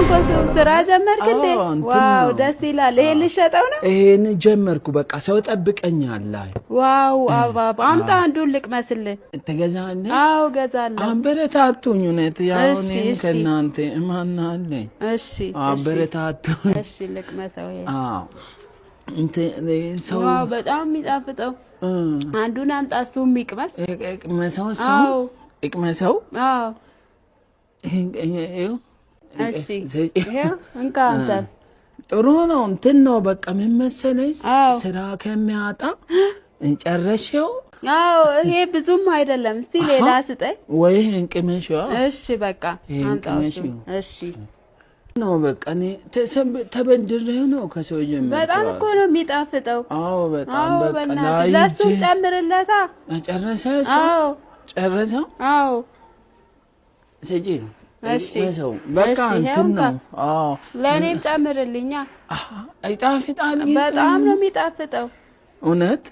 ኮስ ስራ ጀመርክ እንዴ? ዋው ደስ ይላል። ይሄን ልሸጠው ነው? ይሄን ጀመርኩ። በቃ ሰው ጠብቀኛል። ዋው አባባ አምጣ አንዱን ልቅመስልህ። ትገዛለሽ? አዎ ገዛለሁ። አበረታቱኝ። እውነት ያው እኔም ከእናንተ ማን አለኝ? እሺ አበረታቱኝ። እሺ ልቅመሰው። ይሄ አዎ እንት ሰው ዋው በጣም የሚጣፍጠው አንዱን አምጣ። እሱ የሚቅመስ ይቅመሰው። አዎ ይቅመሰው። አዎ እሺ ይሄው እንካ አንተ ጥሩ ነው። እንትን ነው በቃ ምን መሰለሽ ስራ ከሚያጣ እንጨረሽው። አዎ ይሄ ብዙም አይደለም። እስቲ ሌላ ስጠኝ ወይ እንቅመሽው። እሺ በቃ አምጣው። እሺ ነው በቃ እኔ ተበድሬው ነው ከሰው ጀምሮ። በጣም እኮ ነው የሚጣፍጠው። አዎ በጣም በቃ ላይ ለሱ ጨምርለታ። ጨረሰሽ? አዎ ጨረሰው። አዎ ሰጂ እሺ በቃ እንትን ነው። አዎ ለኔም ጨምርልኛ። አይጣፍጣል። በጣም ነው የሚጣፍጠው እውነት።